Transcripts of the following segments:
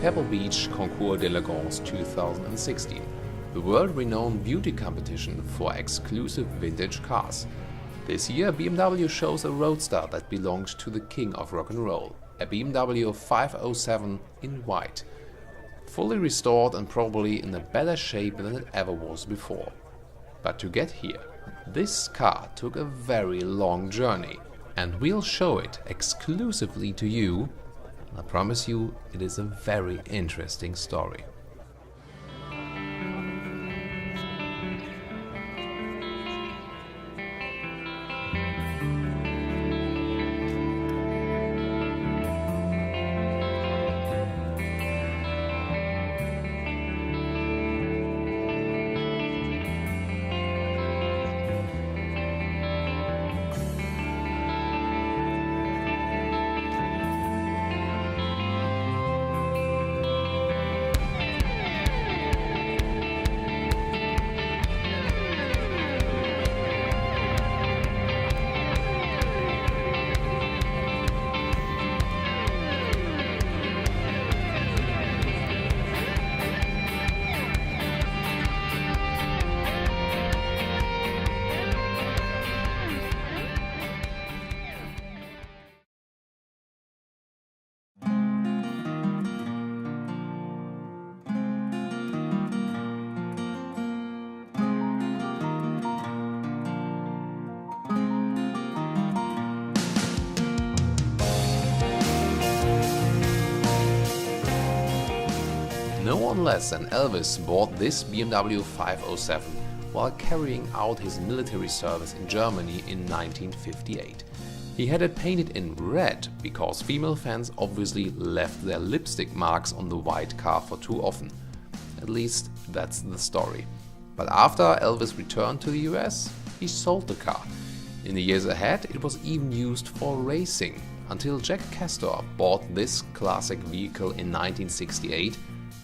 Pebble Beach Concours d'Elegance 2016, the world-renowned beauty competition for exclusive vintage cars. This year BMW shows a roadster that belonged to the king of rock and roll, a BMW 507 in white. Fully restored and probably in a better shape than it ever was before. But to get here, this car took a very long journey, and we'll show it exclusively to you. I promise you, it is a very interesting story. No one less than Elvis bought this BMW 507 while carrying out his military service in Germany in 1958. He had it painted in red because female fans obviously left their lipstick marks on the white car for too often. At least that's the story. But after Elvis returned to the US, he sold the car. In the years ahead, it was even used for racing, until Jack Castor bought this classic vehicle in 1968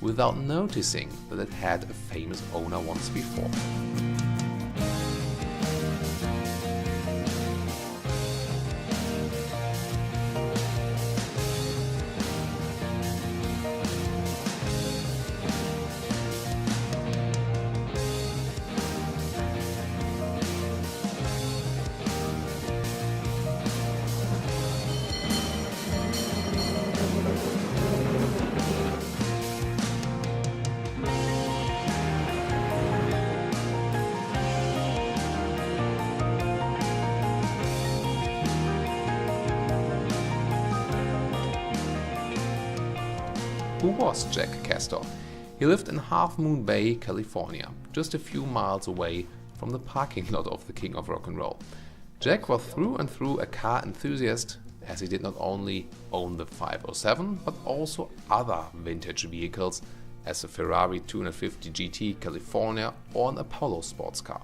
without noticing that it had a famous owner once before. Who was Jack Castor? He lived in Half Moon Bay, California, just a few miles away from the parking lot of the king of rock and roll. Jack was through and through a car enthusiast, as he did not only own the 507 but also other vintage vehicles as a Ferrari 250 GT California or an Apollo sports car.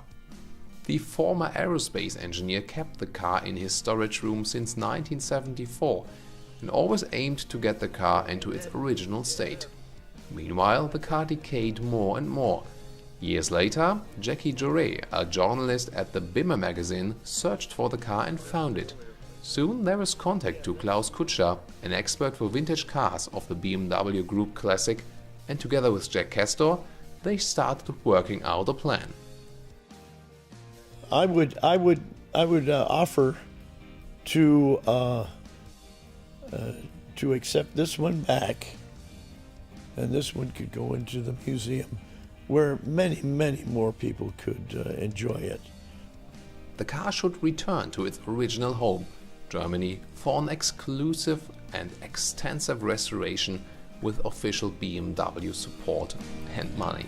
The former aerospace engineer kept the car in his storage room since 1974 and always aimed to get the car into its original state. Meanwhile, the car decayed more and more. Years later, Jackie Joret, a journalist at the Bimmer magazine, searched for the car and found it. Soon there was contact to Klaus Kutscher, an expert for vintage cars of the BMW Group Classic, and together with Jack Castor, they started working out a plan. I would offer to accept this one back, and this one could go into the museum where many, many more people could enjoy it. The car should return to its original home, Germany, for an exclusive and extensive restoration with official BMW support and money.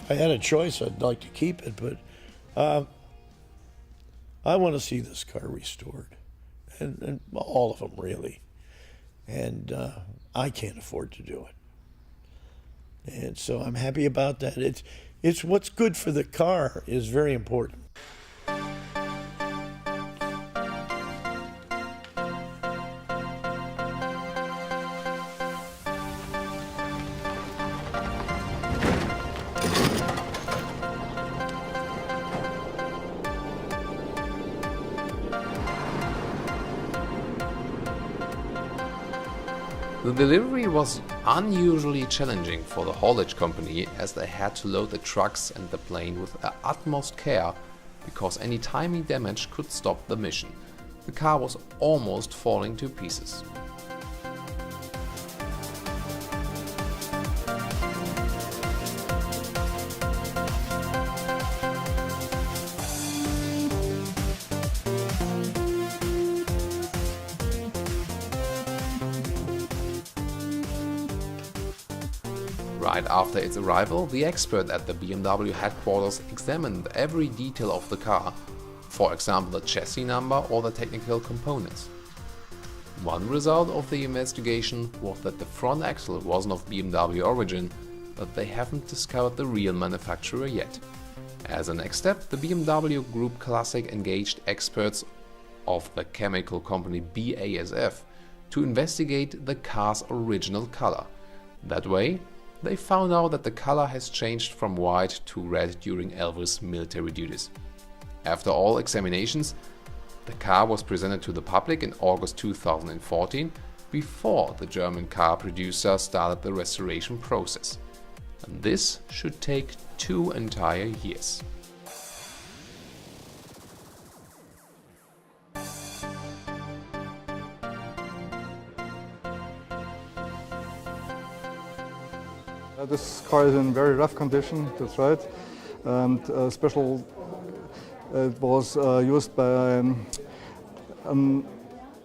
I had a choice, I'd like to keep it, but I want to see this car restored, and all of them really, and I can't afford to do it, and so I'm happy about that. It's what's good for the car is very important. The delivery was unusually challenging for the haulage company, as they had to load the trucks and the plane with the utmost care, because any timing damage could stop the mission. The car was almost falling to pieces. Right after its arrival, the expert at the BMW headquarters examined every detail of the car, for example the chassis number or the technical components. One result of the investigation was that the front axle wasn't of BMW origin, but they haven't discovered the real manufacturer yet. As a next step, the BMW Group Classic engaged experts of the chemical company BASF to investigate the car's original color. That way, they found out that the color has changed from white to red during Elvis' military duties. After all examinations, the car was presented to the public in August 2014, before the German car producer started the restoration process. And this should take 2 entire years. This car is in very rough condition, that's right, and special it was used by a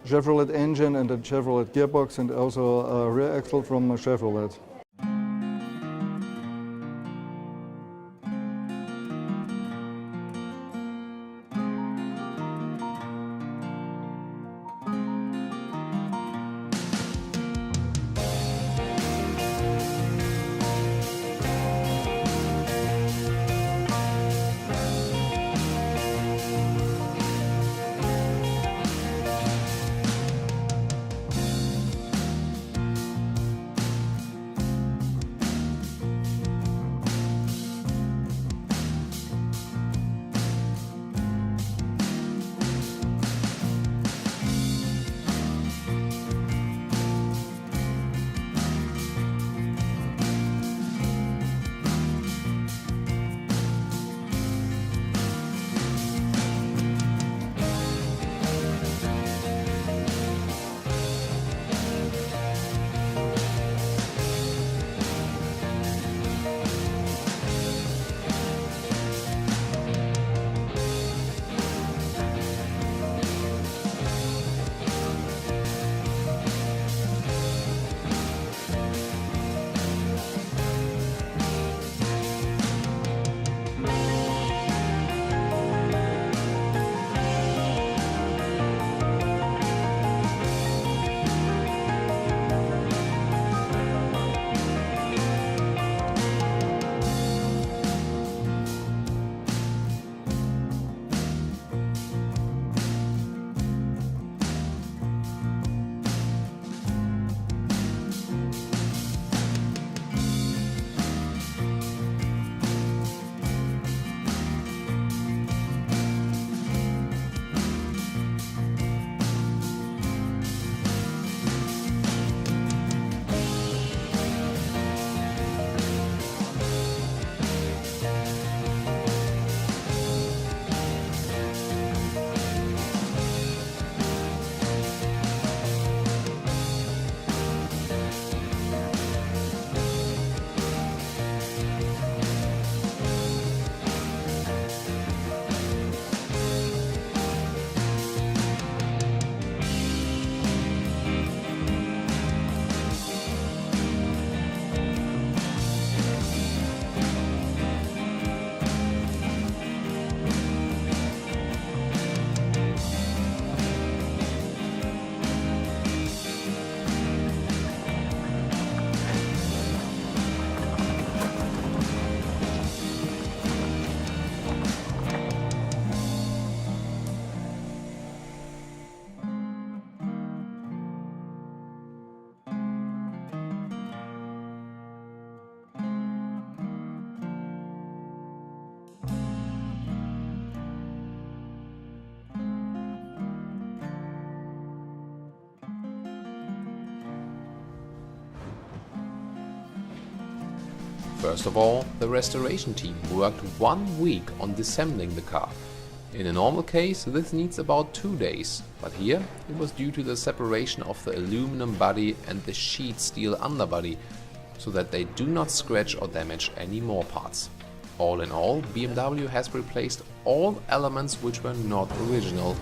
Chevrolet engine and a Chevrolet gearbox, and also a rear axle from a Chevrolet. First of all, the restoration team worked 1 week on disassembling the car. In a normal case, this needs about 2 days, but here it was due to the separation of the aluminum body and the sheet steel underbody, so that they do not scratch or damage any more parts. All in all, BMW has replaced all elements which were not original.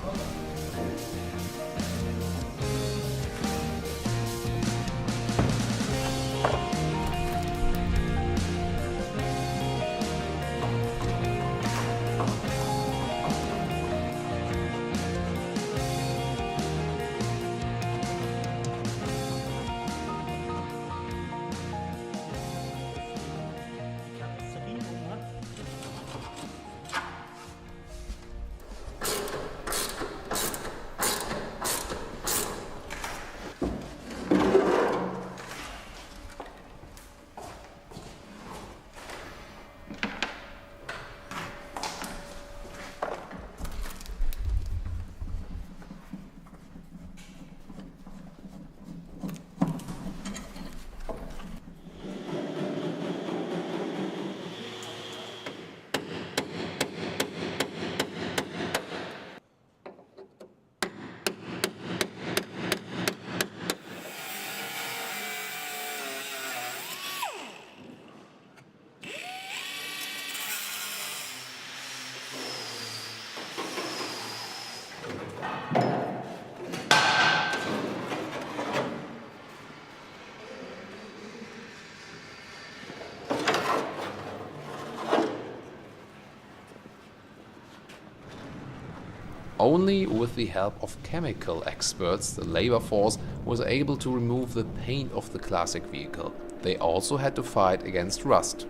Only with the help of chemical experts, the labor force was able to remove the paint of the classic vehicle. They also had to fight against rust.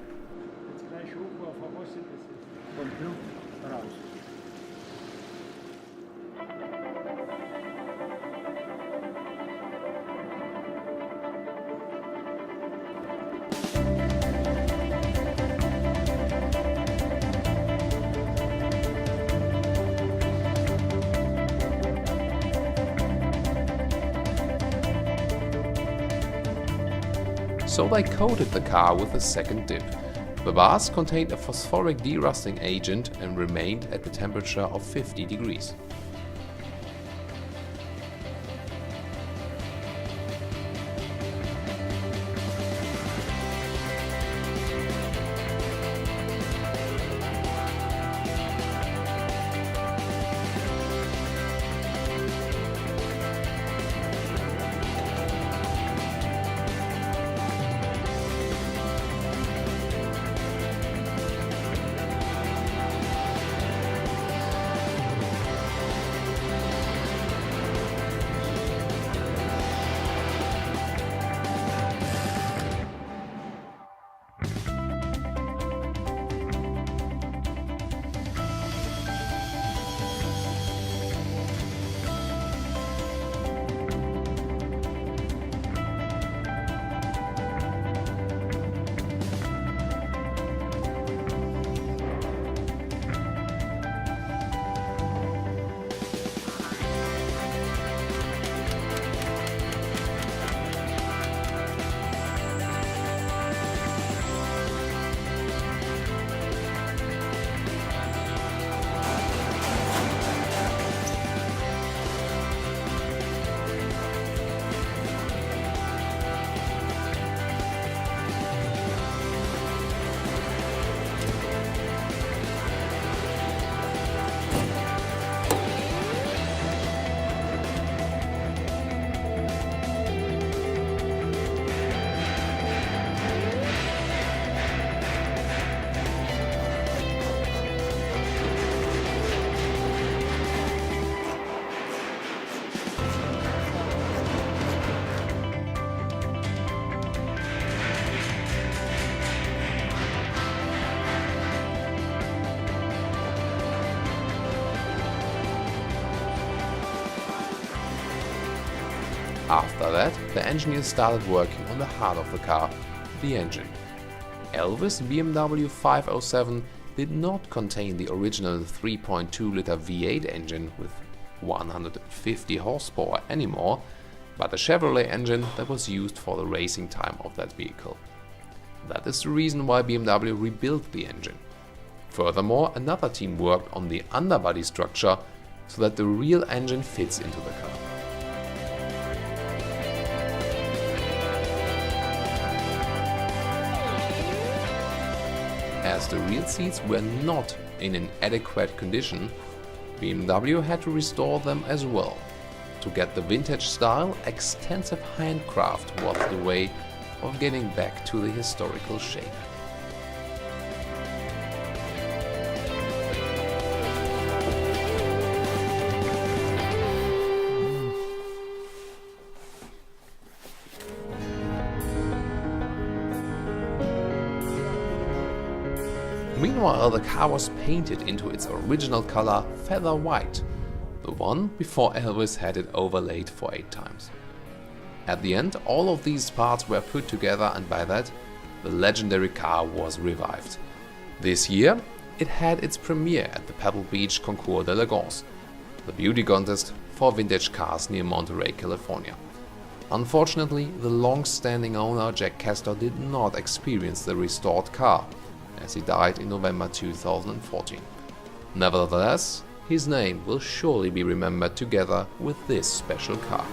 So they coated the car with a second dip. The vase contained a phosphoric derusting agent and remained at the temperature of 50 degrees. After that, the engineers started working on the heart of the car, the engine. Elvis BMW 507 did not contain the original 3.2-liter V8 engine with 150 horsepower anymore, but a Chevrolet engine that was used for the racing time of that vehicle. That is the reason why BMW rebuilt the engine. Furthermore, another team worked on the underbody structure so that the real engine fits into the car. As the rear seats were not in an adequate condition, BMW had to restore them as well. To get the vintage style, extensive handcraft was the way of getting back to the historical shape. Meanwhile, the car was painted into its original color, feather white, the one before Elvis had it overlaid for 8 times. At the end, all of these parts were put together, and by that, the legendary car was revived. This year, it had its premiere at the Pebble Beach Concours d'Elegance, the beauty contest for vintage cars near Monterey, California. Unfortunately, the long-standing owner Jack Castor did not experience the restored car, as he died in November 2014. Nevertheless, his name will surely be remembered together with this special car.